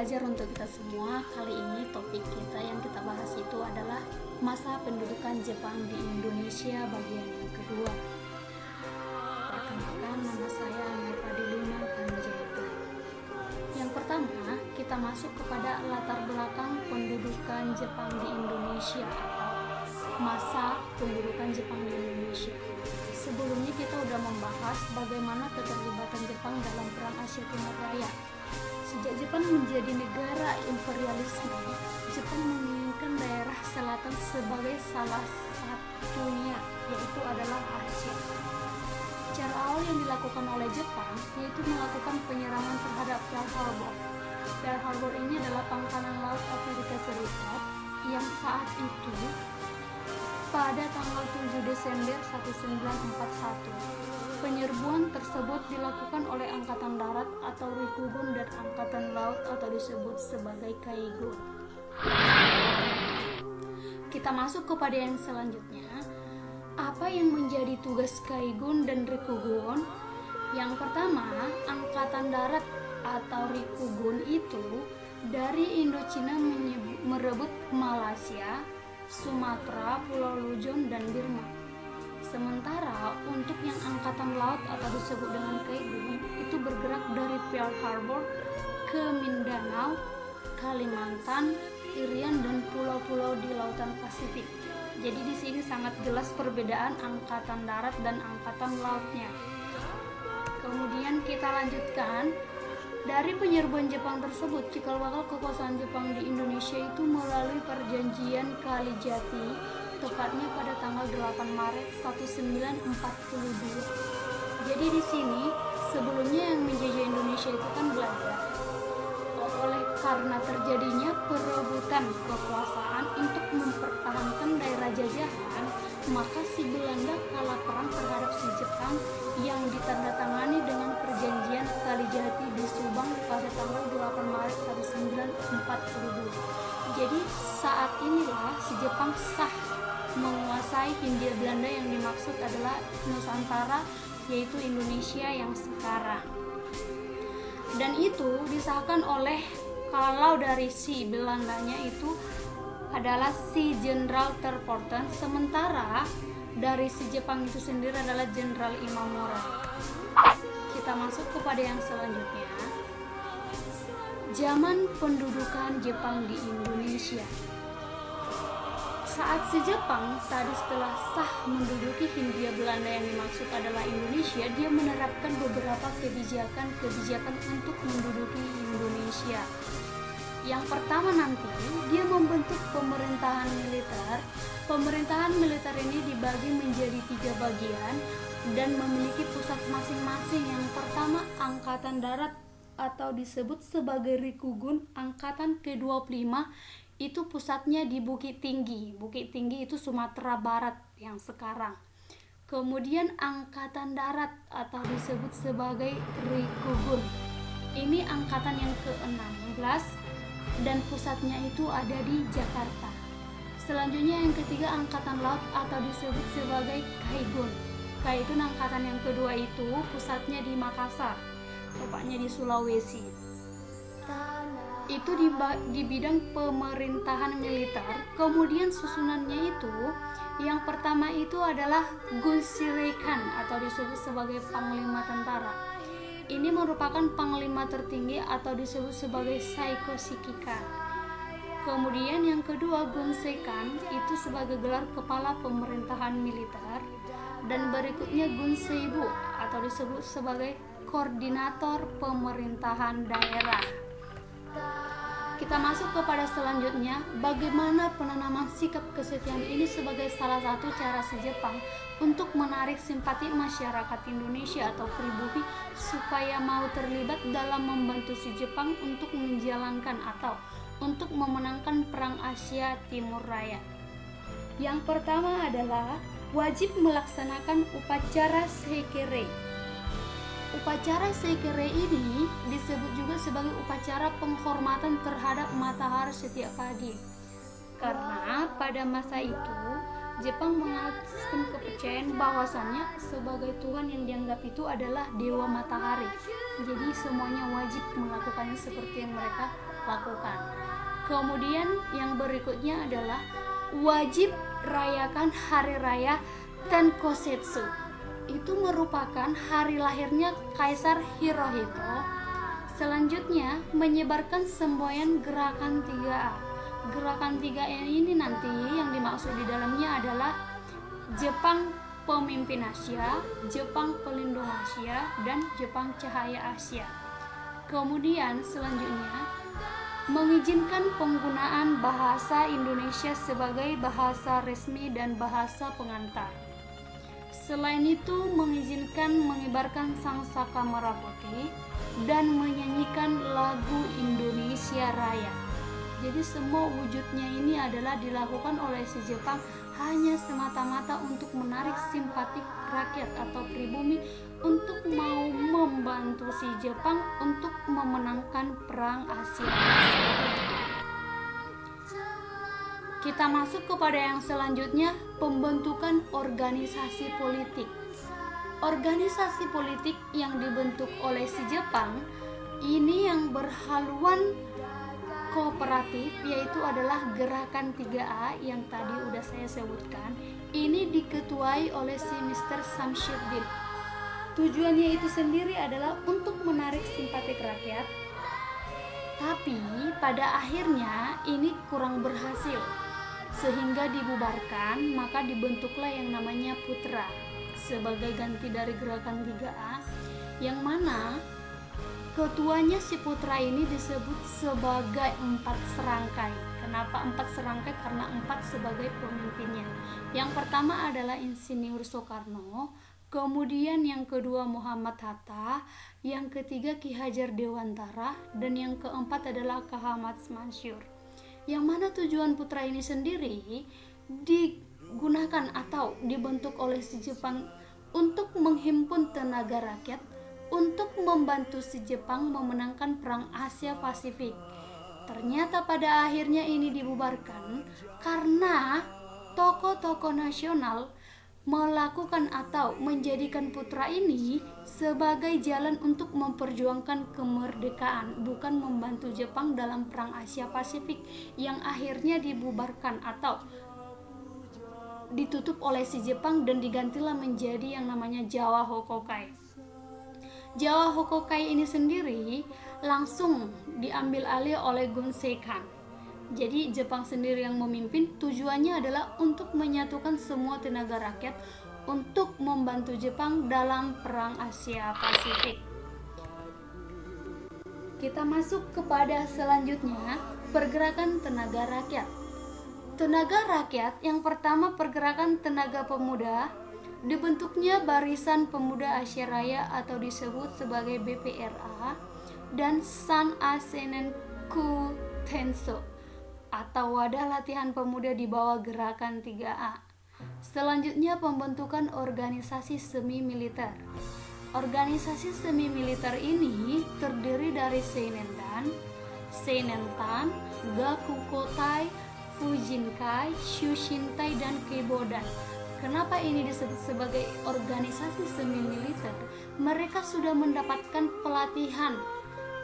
pelajar untuk kita semua. Kali ini topik kita yang kita bahas itu adalah masa pendudukan Jepang di Indonesia bagian yang kedua. Perkenalkan, nama saya Nurpadiluna Panjaitan. Yang pertama, kita masuk kepada latar belakang pendudukan Jepang di Indonesia atau masa pendudukan Jepang di Indonesia. Sebelumnya kita sudah membahas bagaimana keterlibatan Jepang dalam Perang Asia Timur Raya. Sejak Jepang menjadi negara imperialisme, Jepang menginginkan daerah selatan sebagai salah satunya, yaitu adalah Asia. Cara awal yang dilakukan oleh Jepang yaitu melakukan penyerangan terhadap Pearl Harbor. Pearl Harbor ini adalah pangkalan laut Amerika Serikat yang saat itu pada tanggal 7 Desember 1941. Penyerbuan tersebut dilakukan oleh Angkatan Darat atau Rikugun dan Angkatan Laut atau disebut sebagai Kaigo. Kita masuk kepada yang selanjutnya. Apa yang menjadi tugas Kaigun dan Rikugun? Yang pertama, Angkatan Darat atau Rikugun itu dari Indochina merebut Malaysia, Sumatera, Pulau Luzon, dan Burma. Sementara untuk yang Angkatan Laut atau disebut dengan Kaigun itu bergerak dari Pearl Harbor ke Mindanao, Kalimantan, Irian, dan pulau-pulau di Lautan Pasifik. Jadi di sini sangat jelas perbedaan Angkatan Darat dan Angkatan Lautnya. Kemudian kita lanjutkan. Dari penyerbuan Jepang tersebut, cikal bakal kekuasaan Jepang di Indonesia itu melalui perjanjian Kalijati, tepatnya pada tanggal 8 Maret 1942. Jadi di sini sebelumnya yang menjajah Indonesia itu kan Belanda. Oleh karena terjadinya perebutan kekuasaan untuk mempertahankan daerah jajahan, maka si Belanda kalah perang terhadap si Jepang yang ditandatangani dengan perjanjian Kalijati di Subang pada tanggal 8 Maret 1942. Jadi saat inilah si Jepang sah menguasai Hindia Belanda, yang dimaksud adalah Nusantara, yaitu Indonesia yang sekarang. Dan itu disahkan oleh, kalau dari si Belandanya itu adalah si Jenderal Terpoten, sementara dari si Jepang itu sendiri adalah Jenderal Imamura. Kita masuk kepada yang selanjutnya. Zaman pendudukan Jepang di Indonesia. Saat si Jepang tadi setelah sah menduduki Hindia Belanda, yang dimaksud adalah Indonesia, dia menerapkan beberapa kebijakan untuk menduduki Indonesia. Yang pertama nanti, dia membentuk pemerintahan militer. Pemerintahan militer ini dibagi menjadi 3 bagian dan memiliki pusat masing-masing. Yang pertama, Angkatan Darat atau disebut sebagai Rikugun, Angkatan ke-25 itu pusatnya di Bukit Tinggi. Bukit Tinggi itu Sumatera Barat yang sekarang. Kemudian Angkatan Darat atau disebut sebagai Rikugun. Ini angkatan yang ke-16 dan pusatnya itu ada di Jakarta. Selanjutnya yang ketiga, Angkatan Laut atau disebut sebagai Kaigun. Kaigun angkatan yang kedua itu pusatnya di Makassar, tepatnya di Sulawesi. Itu di bidang pemerintahan militer. Kemudian susunannya itu, yang pertama itu adalah Gunsirekan atau disebut sebagai Panglima Tentara. Ini merupakan panglima tertinggi atau disebut sebagai Saikoshikika. Kemudian yang kedua, Gunsekan itu sebagai gelar kepala pemerintahan militer, dan berikutnya Gunseibu atau disebut sebagai koordinator pemerintahan daerah. Kita masuk kepada selanjutnya, bagaimana penanaman sikap kesetiaan ini sebagai salah satu cara si Jepang untuk menarik simpati masyarakat Indonesia atau pribumi supaya mau terlibat dalam membantu si Jepang untuk menjalankan atau untuk memenangkan Perang Asia Timur Raya. Yang pertama adalah wajib melaksanakan upacara Seikere. Upacara Seikere ini disebut juga sebagai upacara penghormatan terhadap matahari setiap pagi. Karena pada masa itu Jepang menganut sistem kepercayaan bahwasannya sebagai Tuhan yang dianggap itu adalah dewa matahari. Jadi semuanya wajib melakukannya seperti yang mereka lakukan. Kemudian yang berikutnya adalah wajib rayakan hari raya Tenkosetsu. Itu merupakan hari lahirnya Kaisar Hirohito. Selanjutnya menyebarkan semboyan gerakan 3A. Gerakan 3A ini nanti yang dimaksud di dalamnya adalah Jepang Pemimpin Asia, Jepang Pelindung Asia, dan Jepang Cahaya Asia. Kemudian selanjutnya mengizinkan penggunaan bahasa Indonesia sebagai bahasa resmi dan bahasa pengantar. Selain itu mengizinkan mengibarkan sangsaka merah putih dan menyanyikan lagu Indonesia Raya. Jadi semua wujudnya ini adalah dilakukan oleh si Jepang hanya semata-mata untuk menarik simpatik rakyat atau pribumi untuk mau membantu si Jepang untuk memenangkan perang Asia. Kita masuk kepada yang selanjutnya, pembentukan organisasi politik. Organisasi politik yang dibentuk oleh si Jepang ini yang berhaluan kooperatif, yaitu adalah gerakan 3A yang tadi udah saya sebutkan. Ini diketuai oleh si Mr. Samsudin. Tujuannya itu sendiri adalah untuk menarik simpatik rakyat, tapi pada akhirnya ini kurang berhasil sehingga dibubarkan. Maka dibentuklah yang namanya Putra sebagai ganti dari gerakan 3A, yang mana ketuanya si Putra ini disebut sebagai 4 serangkai. Kenapa 4 serangkai? Karena 4 sebagai pemimpinnya. Yang pertama adalah Insinyur Soekarno, kemudian yang kedua Muhammad Hatta, yang ketiga Ki Hajar Dewantara, dan yang keempat adalah K. Ahmad Mansur. Yang mana tujuan Putra ini sendiri digunakan atau dibentuk oleh si Jepang untuk menghimpun tenaga rakyat untuk membantu si Jepang memenangkan perang Asia Pasifik. Ternyata pada akhirnya ini dibubarkan karena tokoh-tokoh nasional melakukan atau menjadikan Putra ini sebagai jalan untuk memperjuangkan kemerdekaan, bukan membantu Jepang dalam perang Asia Pasifik, yang akhirnya dibubarkan atau ditutup oleh si Jepang dan digantilah menjadi yang namanya Jawa Hokokai. Jawa Hokokai ini sendiri langsung diambil alih oleh Gun Seikan. Jadi Jepang sendiri yang memimpin. Tujuannya adalah untuk menyatukan semua tenaga rakyat untuk membantu Jepang dalam perang Asia Pasifik. Kita masuk kepada selanjutnya, pergerakan tenaga rakyat. Tenaga rakyat yang pertama, pergerakan tenaga pemuda. Dibentuknya Barisan Pemuda Asia Raya atau disebut sebagai BPRA dan San Asenenku Tenso atau wadah latihan pemuda di bawah gerakan 3A. Selanjutnya pembentukan organisasi semi militer. Organisasi semi militer ini terdiri dari Seinendan, Gakukotai, Fujinkai, Shushintai, dan Keibodan. Kenapa ini disebut sebagai organisasi semi militer? Mereka sudah mendapatkan pelatihan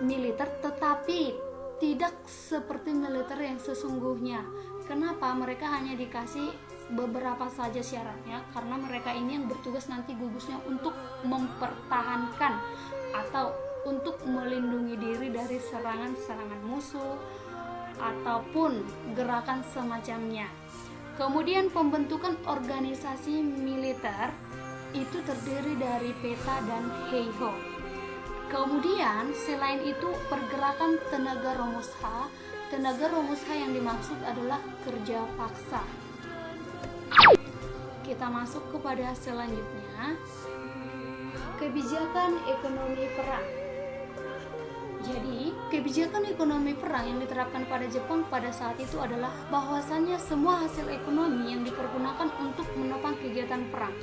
militer tetapi tidak seperti militer yang sesungguhnya. Kenapa? Mereka hanya dikasih beberapa saja syaratnya, karena mereka ini yang bertugas nanti gugusnya untuk mempertahankan atau untuk melindungi diri dari serangan-serangan musuh ataupun gerakan semacamnya. Kemudian pembentukan organisasi militer itu terdiri dari Peta dan Heiho. Kemudian selain itu pergerakan tenaga romusha. Tenaga romusha yang dimaksud adalah kerja paksa. Kita masuk kepada selanjutnya, kebijakan ekonomi perang. Jadi, kebijakan ekonomi perang yang diterapkan pada Jepang pada saat itu adalah bahwasannya semua hasil ekonomi yang dipergunakan untuk menopang kegiatan perang.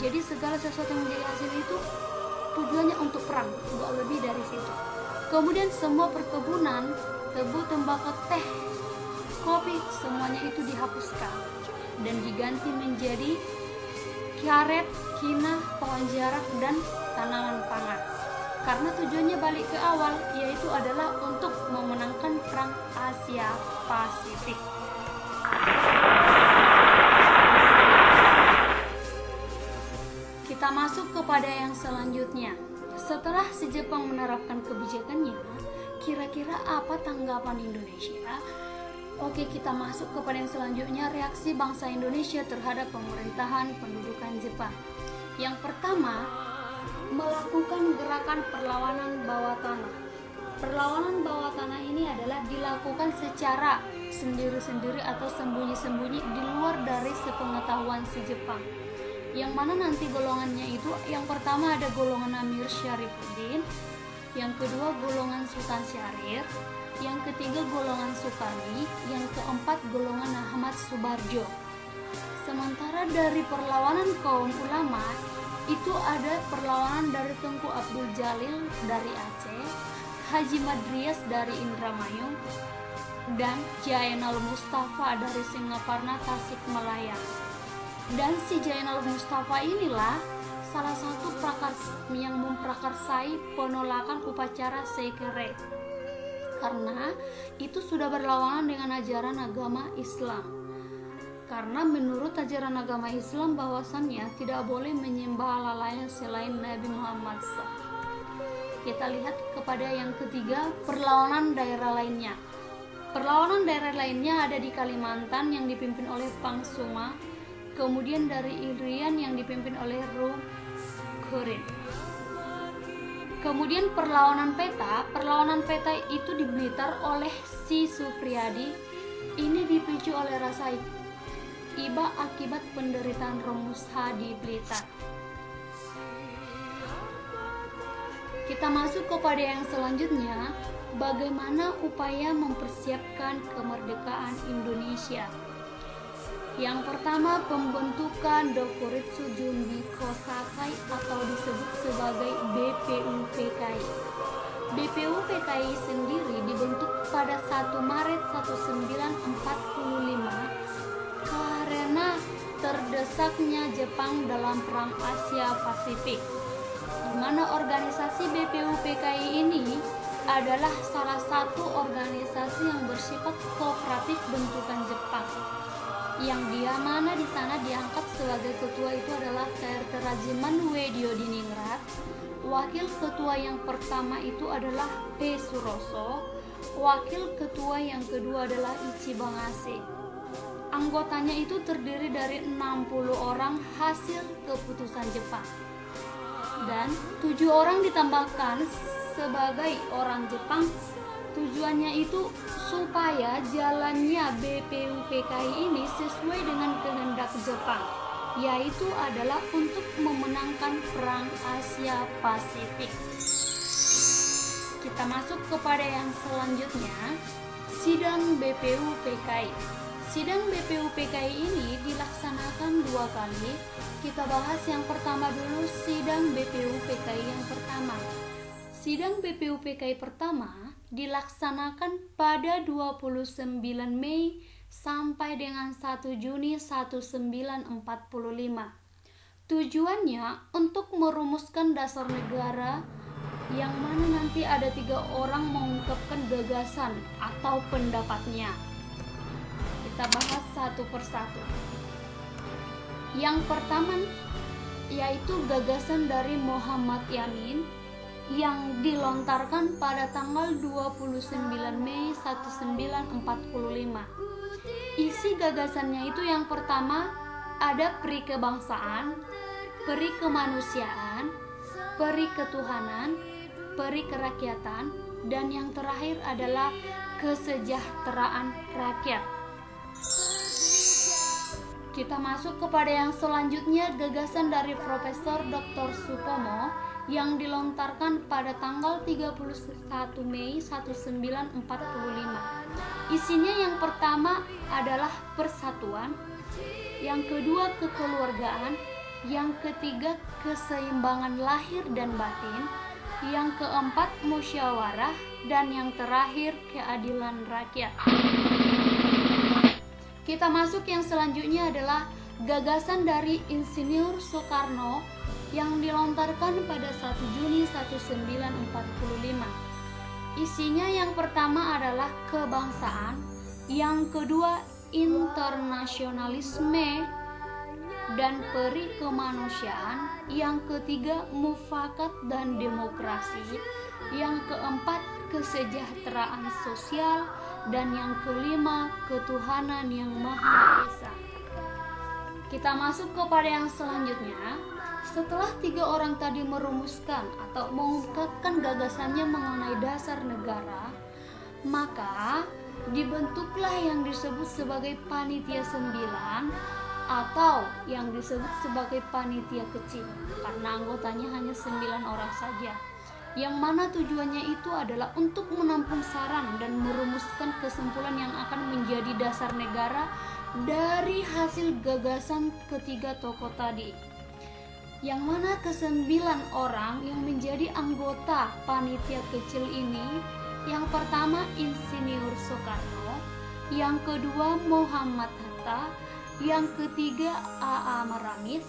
Jadi segala sesuatu yang menjadi hasil itu tujuannya untuk perang, nggak lebih dari situ. Kemudian semua perkebunan, tebu, tembakau, teh, kopi, semuanya itu dihapuskan dan diganti menjadi karet, kina, pohon jarak, dan tanaman pangan. karena tujuannya balik ke awal, yaitu adalah untuk memenangkan perang Asia Pasifik. Kita masuk kepada yang selanjutnya. Setelah si Jepang menerapkan kebijakannya, kira-kira apa tanggapan Indonesia? Oke, kita masuk kepada yang selanjutnya, reaksi bangsa Indonesia terhadap pemerintahan pendudukan Jepang. Yang pertama, melakukan gerakan perlawanan bawah tanah. Perlawanan bawah tanah ini adalah dilakukan secara sendiri-sendiri atau sembunyi-sembunyi di luar dari sepengetahuan si Jepang. Yang mana nanti golongannya itu, yang pertama ada golongan Amir Syarifuddin, yang kedua golongan Sultan Syahrir, yang ketiga golongan Sukarni, yang keempat golongan Ahmad Subarjo. Sementara dari perlawanan kaum ulama itu ada perlawanan dari Tengku Abdul Jalil dari Aceh, Haji Madrias dari Indramayu, dan Jainal Mustafa dari Singaparna Tasikmalaya. Dan si Jainal Mustafa inilah salah satu yang memprakarsai penolakan upacara sekere, karena itu sudah berlawanan dengan ajaran agama Islam. Karena menurut ajaran agama Islam bahwasannya tidak boleh menyembah Allah lain selain Nabi Muhammad SAW. Kita lihat kepada yang ketiga, perlawanan daerah lainnya. Perlawanan daerah lainnya ada di Kalimantan yang dipimpin oleh Pangsuma, kemudian dari Irian yang dipimpin oleh Rum Kurin. Kemudian perlawanan peta itu di Blitar oleh si Supriyadi. Ini dipicu oleh rasa iba akibat penderitaan Romusha di Blitar. Kita masuk kepada yang selanjutnya, bagaimana upaya mempersiapkan kemerdekaan Indonesia. Yang pertama, pembentukan Dokuritsu Junbi Kosakai atau disebut sebagai BPUPKI. BPUPKI sendiri dibentuk pada 1 Maret 1945 karena terdesaknya Jepang dalam Perang Asia Pasifik, di mana organisasi BPUPKI ini adalah salah satu organisasi yang bersifat kooperatif bentukan Jepang, yang dia mana di sana diangkat sebagai ketua itu adalah KRT Rajiman Weddiodiningrat. Wakil ketua yang pertama itu adalah P. Suroso. Wakil ketua yang kedua adalah Ichiban Ase. Anggotanya itu terdiri dari 60 orang hasil keputusan Jepang, dan 7 orang ditambahkan sebagai orang Jepang. Tujuannya itu supaya jalannya BPUPKI ini sesuai dengan kehendak Jepang, yaitu adalah untuk memenangkan Perang Asia Pasifik. Kita masuk kepada yang selanjutnya, sidang BPUPKI. Sidang BPUPKI ini dilaksanakan 2 kali. Kita bahas yang pertama dulu, sidang BPUPKI yang pertama. Sidang BPUPKI pertama dilaksanakan pada 29 Mei sampai dengan 1 Juni 1945. Tujuannya untuk merumuskan dasar negara, yang mana nanti ada 3 orang mengungkapkan gagasan atau pendapatnya. Kita bahas satu persatu. Yang pertama yaitu gagasan dari Muhammad Yamin yang dilontarkan pada tanggal 29 Mei 1945. Isi gagasannya itu yang pertama ada peri kebangsaan, peri kemanusiaan, peri ketuhanan, peri kerakyatan, dan yang terakhir adalah kesejahteraan rakyat. Kita masuk kepada yang selanjutnya, gagasan dari Profesor Dr. Supomo yang dilontarkan pada tanggal 31 Mei 1945. Isinya yang pertama adalah persatuan, yang kedua kekeluargaan, yang ketiga keseimbangan lahir dan batin, yang keempat musyawarah, dan yang terakhir keadilan rakyat. Kita masuk yang selanjutnya adalah gagasan dari Insinyur Soekarno yang dilontarkan pada 1 Juni 1945. Isinya yang pertama adalah kebangsaan, yang kedua internasionalisme dan peri kemanusiaan, yang ketiga mufakat dan demokrasi, yang keempat kesejahteraan sosial, dan yang kelima ketuhanan yang Maha Esa. Kita masuk kepada yang selanjutnya. Setelah 3 orang tadi merumuskan atau mengungkapkan gagasannya mengenai dasar negara, maka dibentuklah yang disebut sebagai Panitia 9 atau yang disebut sebagai panitia kecil, karena anggotanya hanya 9 orang saja, yang mana tujuannya itu adalah untuk menampung saran dan merumuskan kesimpulan yang akan menjadi dasar negara dari hasil gagasan ketiga tokoh tadi. Yang mana ke-9 orang yang menjadi anggota panitia kecil ini, yang pertama Insinyur Soekarno, yang kedua Muhammad Hatta, yang ketiga A.A. Maramis,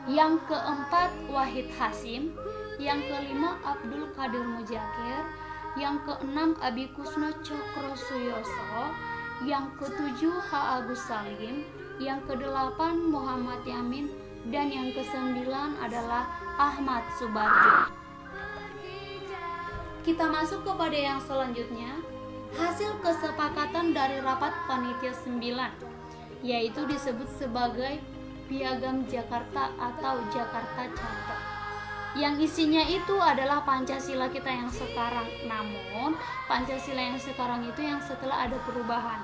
yang keempat Wahid Hasyim, yang kelima Abdul Qadir Mujakir, yang keenam Abikusno Cokrosuyoso, yang ketujuh H. Agus Salim, yang kedelapan Muhammad Yamin, dan yang ke-9 adalah Ahmad Subarjo. Kita masuk kepada yang selanjutnya, hasil kesepakatan dari rapat panitia 9, yaitu disebut sebagai Piagam Jakarta atau Jakarta Charter. Yang isinya itu adalah Pancasila kita yang sekarang. Namun Pancasila yang sekarang itu yang setelah ada perubahan.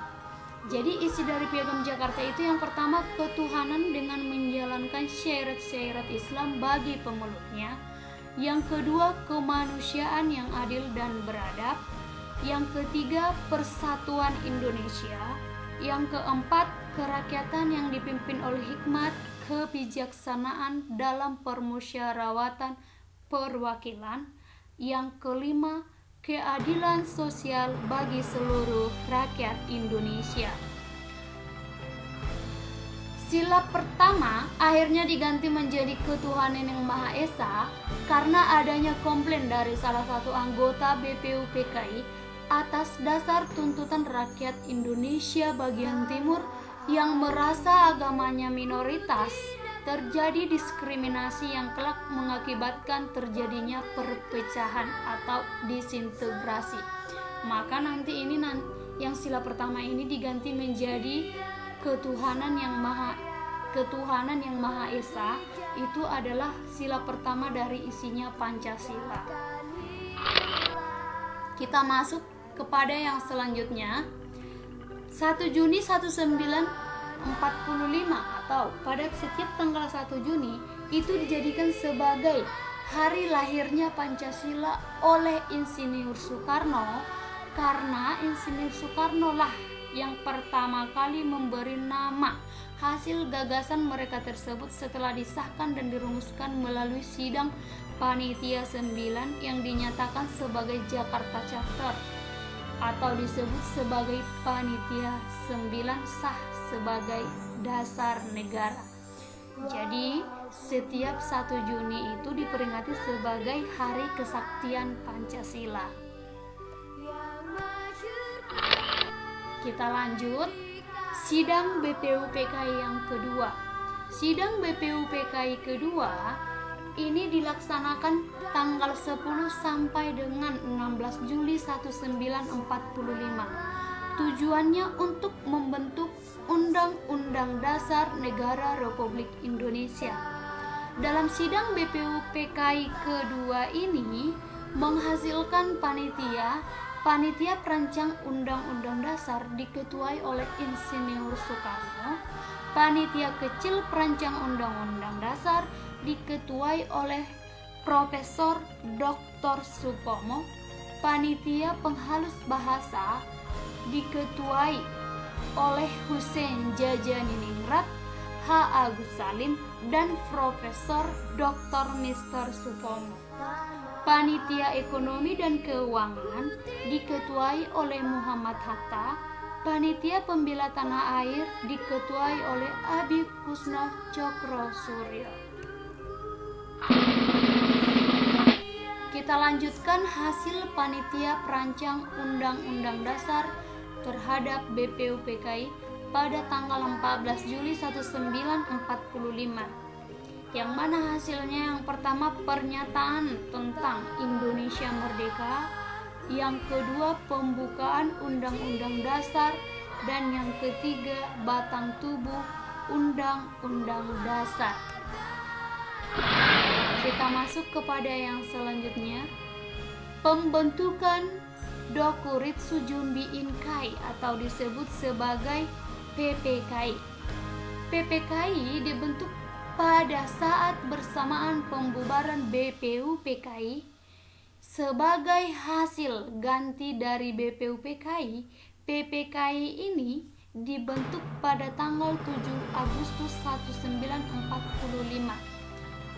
Jadi isi dari Piagam Jakarta itu yang pertama ketuhanan dengan menjalankan syarat-syarat Islam bagi pemeluknya. Yang kedua kemanusiaan yang adil dan beradab. Yang ketiga persatuan Indonesia. Yang keempat kerakyatan yang dipimpin oleh hikmat kebijaksanaan dalam permusyawaratan perwakilan. Yang kelima keadilan sosial bagi seluruh rakyat Indonesia. Sila pertama akhirnya diganti menjadi ketuhanan yang Maha Esa karena adanya komplain dari salah satu anggota BPUPKI atas dasar tuntutan rakyat Indonesia bagian timur yang merasa agamanya minoritas, terjadi diskriminasi yang kelak mengakibatkan terjadinya perpecahan atau disintegrasi. Maka nanti ini yang sila pertama ini diganti menjadi ketuhanan yang Maha Esa. Itu adalah sila pertama dari isinya Pancasila. Kita masuk kepada yang selanjutnya. 1 Juni 1945 atau pada setiap tanggal 1 Juni itu dijadikan sebagai hari lahirnya Pancasila oleh Insinyur Soekarno, karena Insinyur Soekarno lah yang pertama kali memberi nama hasil gagasan mereka tersebut setelah disahkan dan dirumuskan melalui sidang Panitia 9 yang dinyatakan sebagai Jakarta Charter atau disebut sebagai Panitia 9 sah sebagai dasar negara. Jadi setiap 1 Juni itu diperingati sebagai Hari Kesaktian Pancasila. Kita lanjut, sidang BPUPKI yang kedua. Sidang BPUPKI kedua ini dilaksanakan tanggal 10 sampai dengan 16 Juli 1945. Tujuannya untuk membentuk Undang-Undang Dasar Negara Republik Indonesia. Dalam sidang BPUPKI kedua ini menghasilkan Panitia Perancang Undang-Undang Dasar diketuai oleh Insinyur Soekarno. Panitia Kecil Perancang Undang-Undang Dasar diketuai oleh Profesor Dr. Supomo. Panitia Penghalus Bahasa diketuai oleh Hussein Jajaniningrat, H. Agus Salim, dan Profesor Dr. Mr. Supomo. Panitia Ekonomi dan Keuangan diketuai oleh Muhammad Hatta. Panitia Pembela Tanah Air diketuai oleh Abi Kusno Cokro Suryo. Kita lanjutkan hasil panitia perancang Undang-Undang Dasar terhadap BPUPKI pada tanggal 14 Juli 1945. Yang mana hasilnya yang pertama pernyataan tentang Indonesia Merdeka, yang kedua pembukaan Undang-Undang Dasar, dan yang ketiga batang tubuh Undang-Undang Dasar. Kita masuk kepada yang selanjutnya, pembentukan Dokuritsu Junbi Inkai atau disebut sebagai PPKI. PPKI dibentuk pada saat bersamaan pembubaran BPUPKI. Sebagai hasil ganti dari BPUPKI, PPKI ini dibentuk pada tanggal 7 Agustus 1945.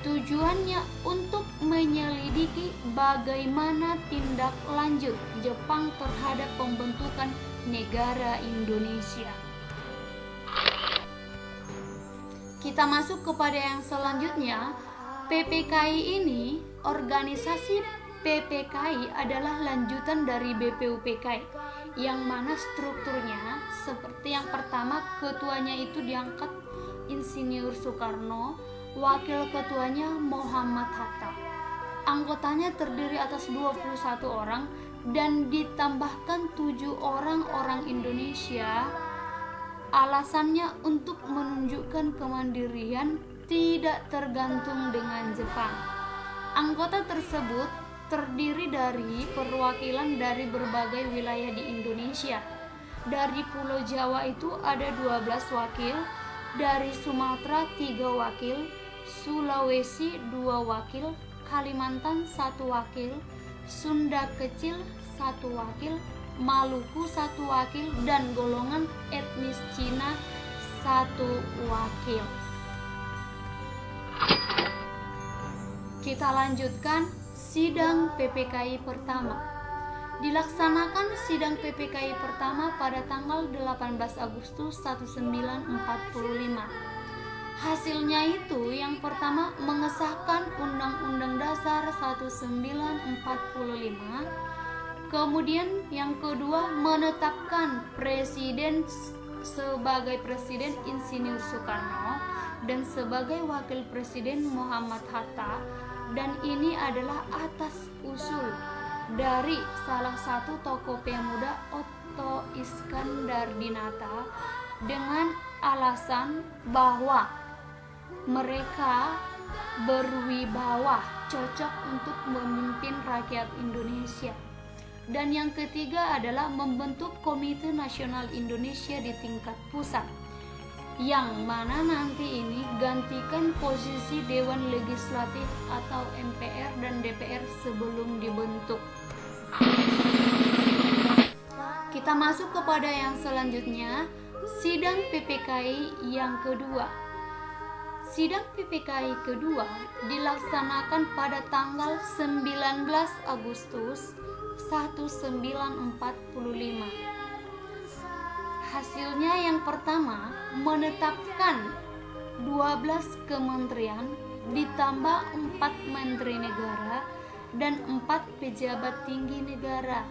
Tujuannya untuk menyelidiki bagaimana tindak lanjut Jepang terhadap pembentukan negara Indonesia. Kita masuk kepada yang selanjutnya. PPKI ini, organisasi PPKI adalah lanjutan dari BPUPKI, yang mana strukturnya seperti yang pertama, ketuanya itu diangkat Insinyur Soekarno, wakil ketuanya Muhammad Hatta. Anggotanya terdiri atas 21 orang dan ditambahkan 7 orang Indonesia. Alasannya untuk menunjukkan kemandirian, tidak tergantung dengan Jepang. Anggota tersebut terdiri dari perwakilan dari berbagai wilayah di Indonesia. Dari Pulau Jawa itu ada 12 wakil, dari Sumatera 3 wakil, Sulawesi 2 wakil, Kalimantan 1 wakil, Sunda Kecil 1 wakil, Maluku 1 wakil, dan golongan etnis Cina 1 wakil. Kita lanjutkan sidang PPKI pertama. Dilaksanakan sidang PPKI pertama pada tanggal 18 Agustus 1945. Hasilnya itu yang pertama mengesahkan Undang-Undang Dasar 1945. Kemudian yang kedua menetapkan presiden sebagai presiden Insinyur Soekarno dan sebagai wakil presiden Muhammad Hatta, dan ini adalah atas usul dari salah satu tokoh pemuda Otto Iskandar Dinata dengan alasan bahwa mereka berwibawa, cocok untuk memimpin rakyat Indonesia. Dan yang ketiga adalah membentuk Komite Nasional Indonesia di tingkat pusat, yang mana nanti ini gantikan posisi Dewan Legislatif atau MPR dan DPR sebelum dibentuk. Kita masuk kepada yang selanjutnya, sidang PPKI yang kedua. Sidang PPKI kedua dilaksanakan pada tanggal 19 Agustus 1945. Hasilnya yang pertama menetapkan 12 kementerian ditambah 4 menteri negara dan 4 pejabat tinggi negara.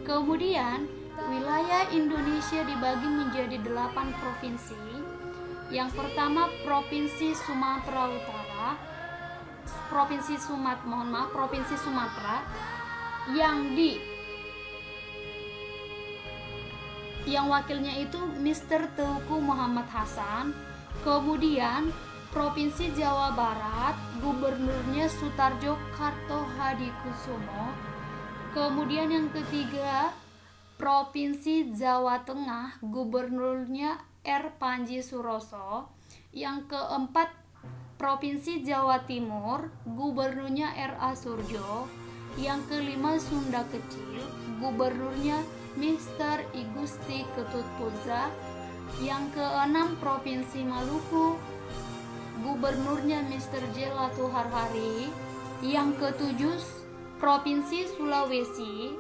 Kemudian wilayah Indonesia dibagi menjadi 8 provinsi. Yang pertama Provinsi Sumatera Utara, Provinsi Sumatera yang wakilnya itu Mr. Teuku Muhammad Hasan. Kemudian Provinsi Jawa Barat, gubernurnya Sutarjo Karto Hadikusumo. Kemudian yang ketiga Provinsi Jawa Tengah, gubernurnya R. Panji Suroso. Yang keempat Provinsi Jawa Timur, gubernurnya R. A. Surjo. Yang kelima Sunda Kecil, gubernurnya Mr. Igusti Ketutputza. Yang keenam Provinsi Maluku, gubernurnya Mr. J. Latuharhari. Yang ketujuh Provinsi Sulawesi,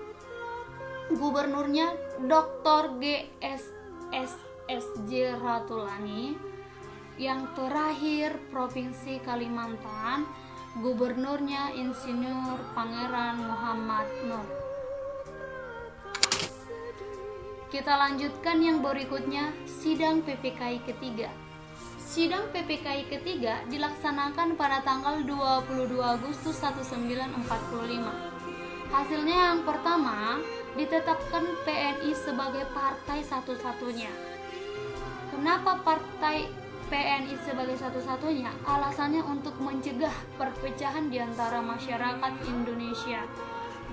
Gubernurnya Dr. G.S.S.J. Ratulani. Yang terakhir Provinsi Kalimantan, gubernurnya Insinyur Pangeran Muhammad Nur. Kita lanjutkan yang berikutnya, sidang PPKI ketiga. Sidang PPKI ketiga dilaksanakan pada tanggal 22 Agustus 1945. Hasilnya yang pertama, ditetapkan PNI sebagai partai satu-satunya. Kenapa partai PNI sebagai satu-satunya? Alasannya untuk mencegah perpecahan di antara masyarakat Indonesia.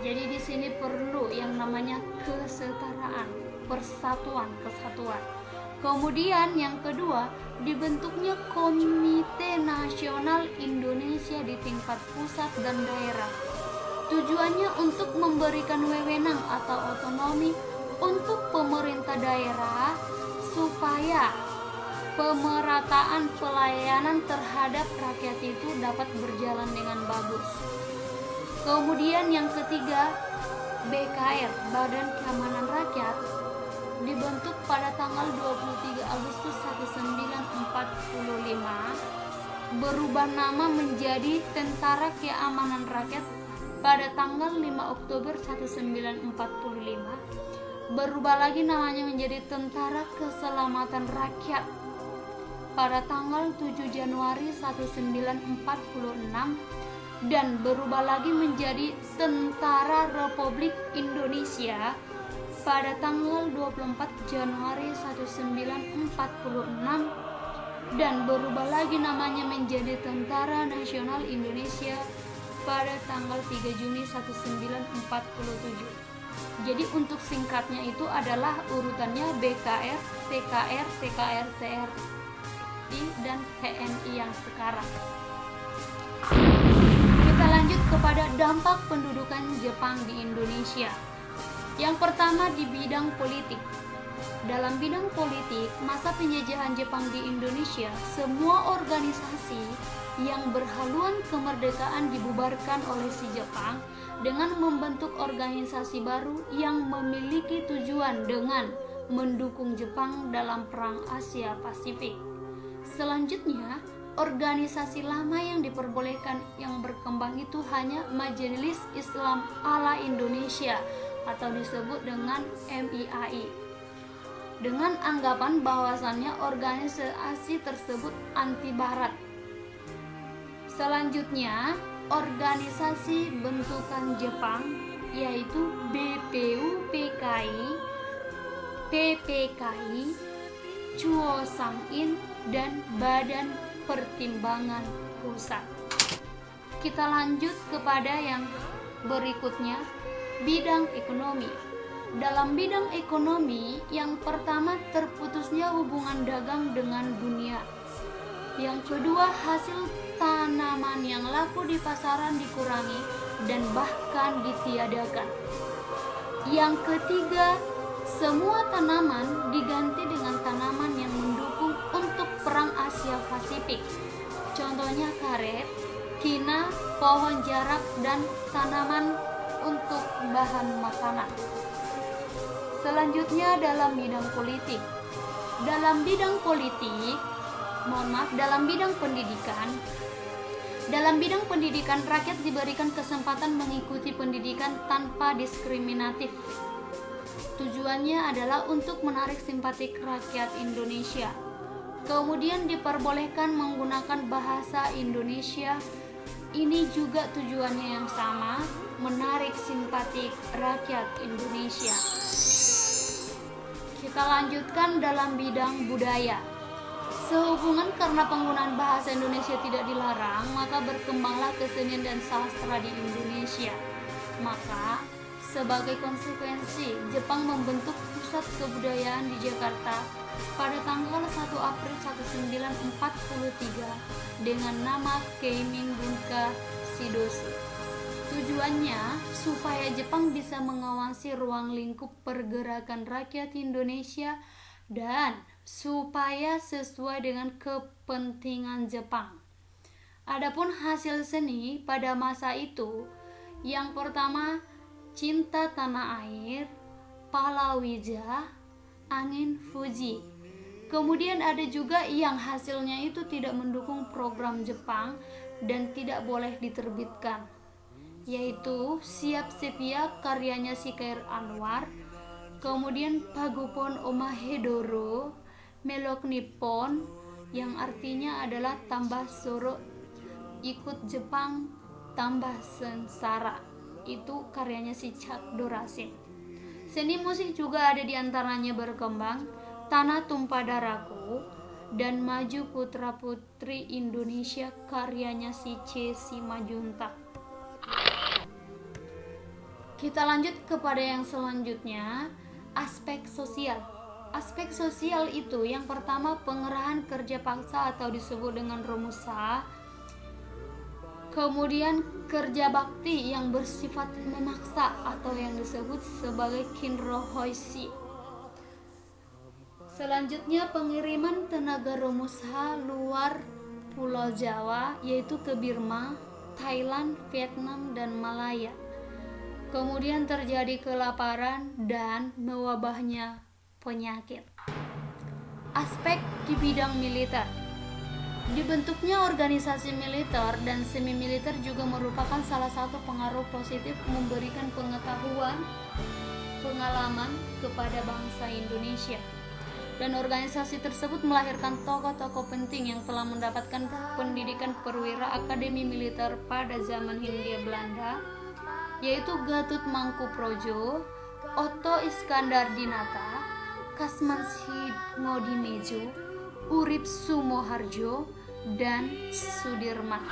Jadi di sini perlu yang namanya kesetaraan, persatuan, kesatuan. Kemudian yang kedua, dibentuknya Komite Nasional Indonesia di tingkat pusat dan daerah. Tujuannya untuk memberikan wewenang atau otonomi untuk pemerintah daerah supaya pemerataan pelayanan terhadap rakyat itu dapat berjalan dengan bagus. Kemudian yang ketiga, BKR, Badan Keamanan Rakyat, dibentuk pada tanggal 23 Agustus 1945, berubah nama menjadi Tentara Keamanan Rakyat pada tanggal 5 Oktober 1945, berubah lagi namanya menjadi Tentara Keselamatan Rakyat pada tanggal 7 Januari 1946, dan berubah lagi menjadi Tentara Republik Indonesia pada tanggal 24 Januari 1946, dan berubah lagi namanya menjadi Tentara Nasional Indonesia pada tanggal 3 Juni 1947. Jadi untuk singkatnya itu adalah urutannya BKR, TKR, TKR, TRI, dan TNI yang sekarang. Kita lanjut kepada dampak pendudukan Jepang di Indonesia. Yang pertama di bidang politik. Dalam bidang politik, masa penjajahan Jepang di Indonesia, semua organisasi yang berhaluan kemerdekaan dibubarkan oleh si Jepang dengan membentuk organisasi baru yang memiliki tujuan dengan mendukung Jepang dalam Perang Asia Pasifik. Selanjutnya, organisasi lama yang diperbolehkan yang berkembang itu hanya Majelis Islam ala Indonesia atau disebut dengan MIAI, dengan anggapan bahwasannya organisasi tersebut anti barat. Selanjutnya, organisasi bentukan Jepang yaitu BPUPKI, PPKI, Chuo-Sang-in, dan Badan Pertimbangan Pusat. Kita lanjut kepada yang berikutnya, bidang ekonomi. Dalam bidang ekonomi, yang pertama terputusnya hubungan dagang dengan dunia. Yang kedua, hasil tanaman yang laku di pasaran dikurangi dan bahkan ditiadakan. Yang ketiga, semua tanaman diganti dengan tanaman yang mendukung untuk Perang Asia Pasifik. Contohnya karet, kina, pohon jarak, dan tanaman untuk bahan makanan. Selanjutnya dalam bidang politik. Dalam bidang pendidikan. Dalam bidang pendidikan, rakyat diberikan kesempatan mengikuti pendidikan tanpa diskriminatif. Tujuannya adalah untuk menarik simpati rakyat Indonesia. Kemudian diperbolehkan menggunakan bahasa Indonesia. Ini juga tujuannya yang sama, menarik simpati rakyat Indonesia. Kita lanjutkan dalam bidang budaya. Sehubungan karena penggunaan bahasa Indonesia tidak dilarang, maka berkembanglah kesenian dan sastra di Indonesia. Maka, sebagai konsekuensi, Jepang membentuk pusat kebudayaan di Jakarta pada tanggal 1 April 1943 dengan nama Keiming Bunka Shidoshi. Tujuannya supaya Jepang bisa mengawasi ruang lingkup pergerakan rakyat Indonesia dan supaya sesuai dengan kepentingan Jepang. Adapun hasil seni pada masa itu, yang pertama cinta tanah air, palawija, angin Fuji. Kemudian ada juga yang hasilnya itu tidak mendukung program Jepang dan tidak boleh diterbitkan, yaitu Siap Setia karyanya Sikair Anwar, kemudian Pagupon Omahedoro, Melok Nippon yang artinya adalah tambah soro ikut Jepang tambah sengsara, itu karyanya si Chuck Dorasin. Seni musik juga ada di antaranya berkembang Tanah Tumpah Darahku dan Maju Putra Putri Indonesia karyanya si C. Simajuntak. Kita lanjut kepada yang selanjutnya, aspek sosial. Aspek sosial itu yang pertama pengerahan kerja paksa atau disebut dengan romusa. Kemudian kerja bakti yang bersifat memaksa atau yang disebut sebagai kinrohoishi. Selanjutnya pengiriman tenaga romusa luar Pulau Jawa, yaitu ke Burma, Thailand, Vietnam, dan Malaya. Kemudian terjadi kelaparan dan mewabahnya penyakit. Aspek di bidang militer. Dibentuknya organisasi militer dan semi militer juga merupakan salah satu pengaruh positif memberikan pengetahuan, pengalaman kepada bangsa Indonesia. Dan organisasi tersebut melahirkan tokoh-tokoh penting yang telah mendapatkan pendidikan perwira akademi militer pada zaman Hindia Belanda, yaitu Gatot Mangkuprojo, Otto Iskandar Dinata, Kasmansyih Ngodimejo, Urip Sumoharjo, dan Sudirman.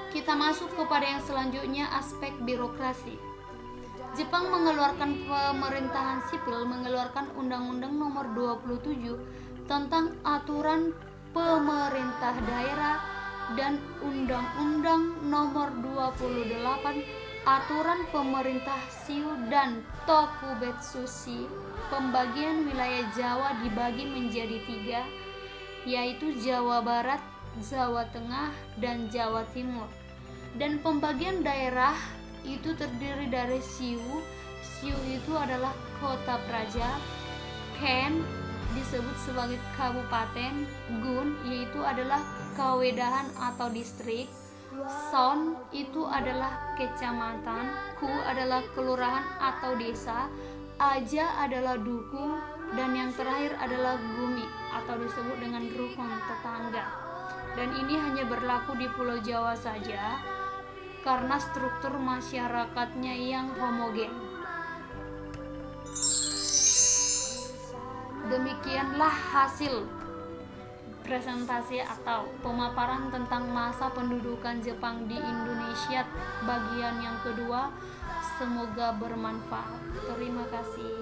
Kita masuk kepada yang selanjutnya, aspek birokrasi. Jepang mengeluarkan pemerintahan sipil, mengeluarkan Undang-Undang Nomor 27 tentang aturan pemerintah daerah dan Undang-Undang Nomor 28 aturan pemerintah Shiu dan Tokubetsushi. Pembagian wilayah Jawa dibagi menjadi 3, yaitu Jawa Barat, Jawa Tengah, dan Jawa Timur. Dan pembagian daerah itu terdiri dari Shiu. Shiu itu adalah kota praja, Ken disebut sebagai kabupaten, Gun yaitu adalah kawedahan atau distrik, Son itu adalah kecamatan, Ku adalah kelurahan atau desa, Aja adalah duku, dan yang terakhir adalah Gumi atau disebut dengan rukun tetangga. Dan ini hanya berlaku di Pulau Jawa saja karena struktur masyarakatnya yang homogen. Demikianlah hasil presentasi atau pemaparan tentang masa pendudukan Jepang di Indonesia bagian yang kedua. Semoga bermanfaat. Terima kasih.